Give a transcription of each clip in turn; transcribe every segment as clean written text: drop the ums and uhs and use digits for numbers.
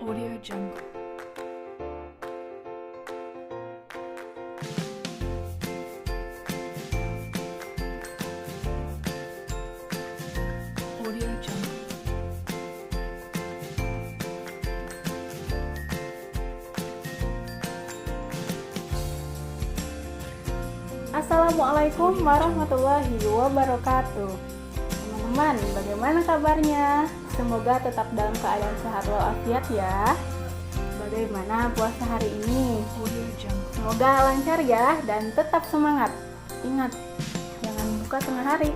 Audio Jungle. Audio Jungle. Assalamualaikum warahmatullahi wabarakatuh. Teman-teman, bagaimana kabarnya? Semoga tetap dalam keadaan sehat walafiat ya. Bagaimana puasa hari ini? Audio Jungle. Semoga lancar ya dan tetap semangat. Ingat, jangan buka tengah hari.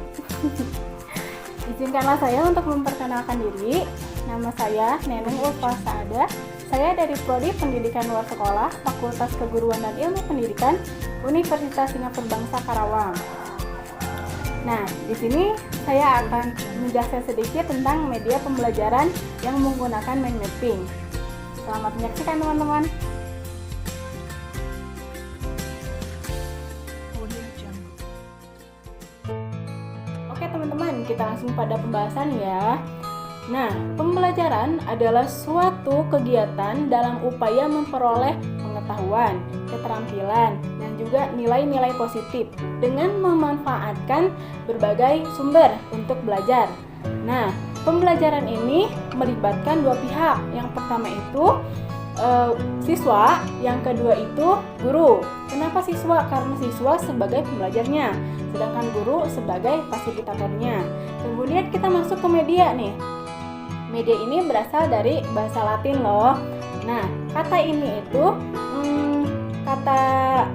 Izinkanlah saya untuk memperkenalkan diri. Nama saya Neneng Ulfa Saada. Saya dari Prodi Pendidikan Luar Sekolah, Fakultas Keguruan dan Ilmu Pendidikan, Universitas Singapura Bangsa Karawang. Nah, di sini saya akan menjelaskan sedikit tentang media pembelajaran yang menggunakan mind mapping. Selamat menyaksikan teman-teman. Audio Jungle. Oke teman-teman, kita langsung pada pembahasan ya. Nah, pembelajaran adalah suatu kegiatan dalam upaya memperoleh pengetahuan, keterampilan, dan juga nilai-nilai positif dengan memanfaatkan berbagai sumber untuk belajar. Nah, pembelajaran ini melibatkan dua pihak. Yang pertama itu siswa, yang kedua itu guru. Kenapa siswa? Karena siswa sebagai pembelajarnya, sedangkan guru sebagai fasilitatornya. Kemudian kita masuk ke media nih. Media ini berasal dari bahasa Latin loh. Nah, kata ini itu kata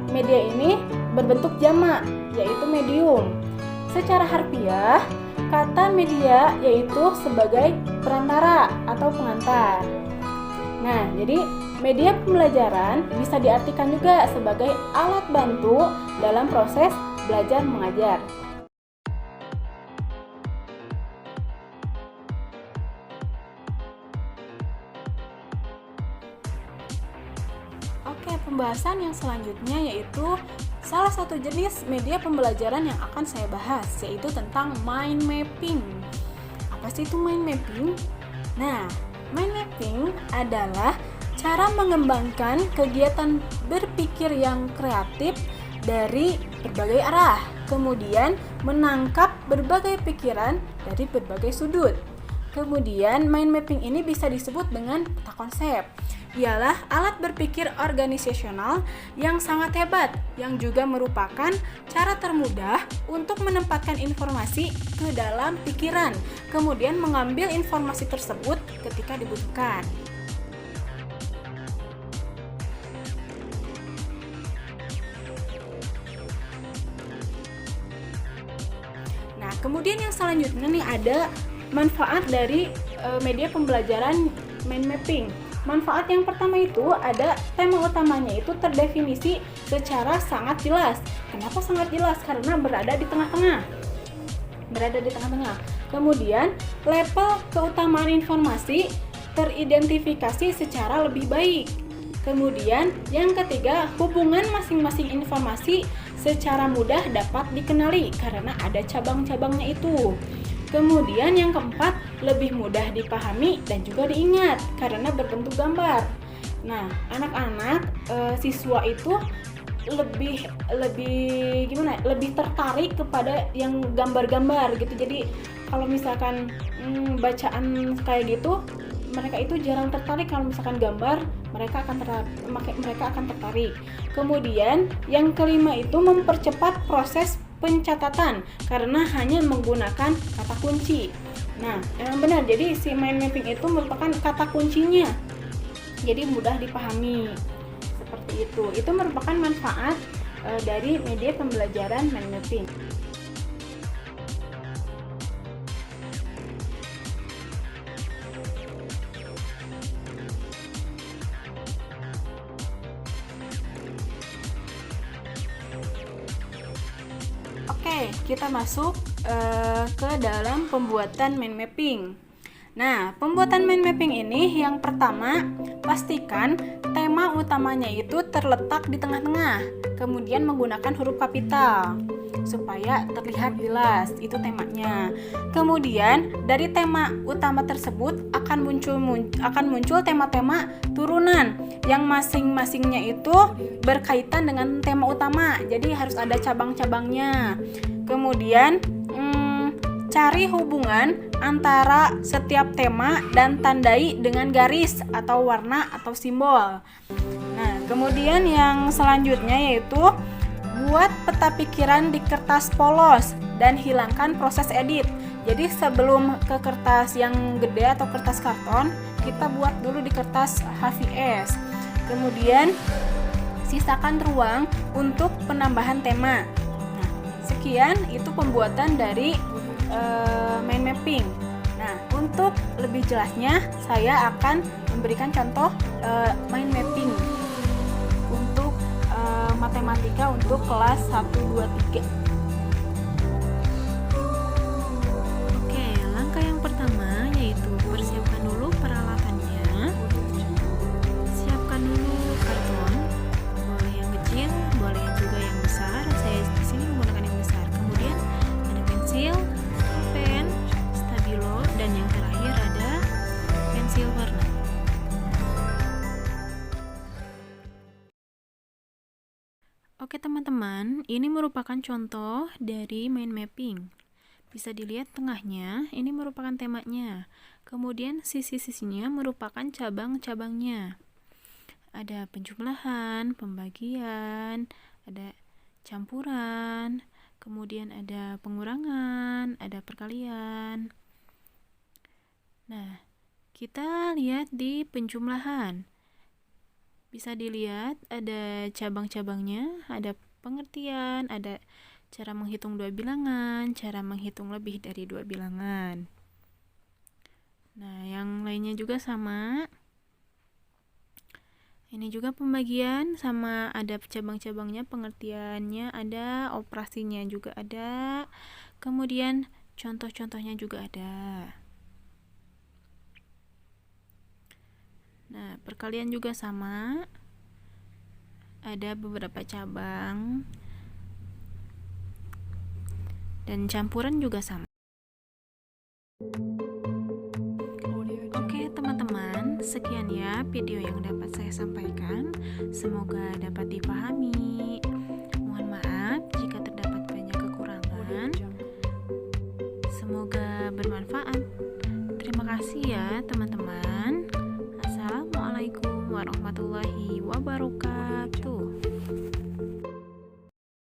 media ini berbentuk jamak, yaitu medium. Secara harfiah, kata media yaitu sebagai perantara atau pengantar. Nah, jadi media pembelajaran bisa diartikan juga sebagai alat bantu dalam proses belajar mengajar. Oke, pembahasan yang selanjutnya yaitu salah satu jenis media pembelajaran yang akan saya bahas, yaitu tentang mind mapping. Apa sih itu mind mapping? Nah, mind mapping adalah cara mengembangkan kegiatan berpikir yang kreatif dari berbagai arah, kemudian menangkap berbagai pikiran dari berbagai sudut. Kemudian mind mapping ini bisa disebut dengan peta konsep. Ialah alat berpikir organisasional yang sangat hebat, yang juga merupakan cara termudah untuk menempatkan informasi ke dalam pikiran, kemudian mengambil informasi tersebut ketika dibutuhkan. Nah, kemudian yang selanjutnya nih ada manfaat dari media pembelajaran mind mapping. Manfaat yang pertama itu ada tema utamanya itu terdefinisi secara sangat jelas. Kenapa sangat jelas? Karena berada di tengah-tengah. Kemudian level keutamaan informasi teridentifikasi secara lebih baik. Kemudian yang ketiga, hubungan masing-masing informasi secara mudah dapat dikenali karena ada cabang-cabangnya itu. Kemudian yang keempat, lebih mudah dipahami dan juga diingat karena berbentuk gambar. Nah, anak-anak siswa itu lebih tertarik kepada yang gambar-gambar gitu. Jadi kalau misalkan bacaan kayak gitu, mereka itu jarang tertarik. Kalau misalkan gambar, mereka akan tertarik. Kemudian yang kelima itu mempercepat proses pencatatan karena hanya menggunakan kata kunci. Nah, emang benar. Jadi si mind mapping itu merupakan kata kuncinya. Jadi mudah dipahami. Seperti itu. Itu merupakan manfaat dari media pembelajaran mind mapping. Oke, kita masuk ke dalam pembuatan mind mapping. Nah, pembuatan mind mapping ini yang pertama, pastikan tema utamanya itu terletak di tengah-tengah, kemudian menggunakan huruf kapital. supaya terlihat jelas. Itu temanya. Kemudian dari tema utama tersebut akan muncul tema-tema turunan yang masing-masingnya itu berkaitan dengan tema utama. Jadi harus ada cabang-cabangnya. Kemudian cari hubungan antara setiap tema dan tandai dengan garis atau warna atau simbol. Nah, kemudian yang selanjutnya yaitu buat peta pikiran di kertas polos dan hilangkan proses edit. Jadi sebelum ke kertas yang gede atau kertas karton, kita buat dulu di kertas HVS. Kemudian sisakan ruang untuk penambahan tema. Nah, sekian itu pembuatan dari mind mapping. Nah, untuk lebih jelasnya saya akan memberikan contoh mind mapping untuk matematika untuk kelas 1, 2, 3. Oke, langkah yang pertama yaitu persiapkan dulu peralatannya. Siapkan dulu karton, boleh yang kecil, boleh juga yang besar. Saya di sini menggunakan yang besar. Kemudian ada pensil, pen, stabilo, dan yang terakhir ada pensil warna. Oke teman-teman, ini merupakan contoh dari mind mapping. Bisa dilihat tengahnya, ini merupakan temanya. Kemudian sisi-sisinya merupakan cabang-cabangnya. Ada penjumlahan, pembagian, ada campuran, kemudian ada pengurangan, ada perkalian. Nah, kita lihat di penjumlahan. Bisa dilihat ada cabang-cabangnya, ada pengertian, ada cara menghitung 2 bilangan, cara menghitung lebih dari 2 bilangan. Nah, yang lainnya juga sama. Ini juga pembagian, sama ada cabang-cabangnya, pengertiannya ada, operasinya juga ada. Kemudian contoh-contohnya juga ada. Nah, perkalian juga sama. Ada beberapa cabang. Dan campuran juga sama. Oke, teman-teman, sekian ya video yang dapat saya sampaikan. Semoga dapat dipahami. Mohon maaf jika terdapat banyak kekurangan. Semoga bermanfaat. Terima kasih ya, teman-teman.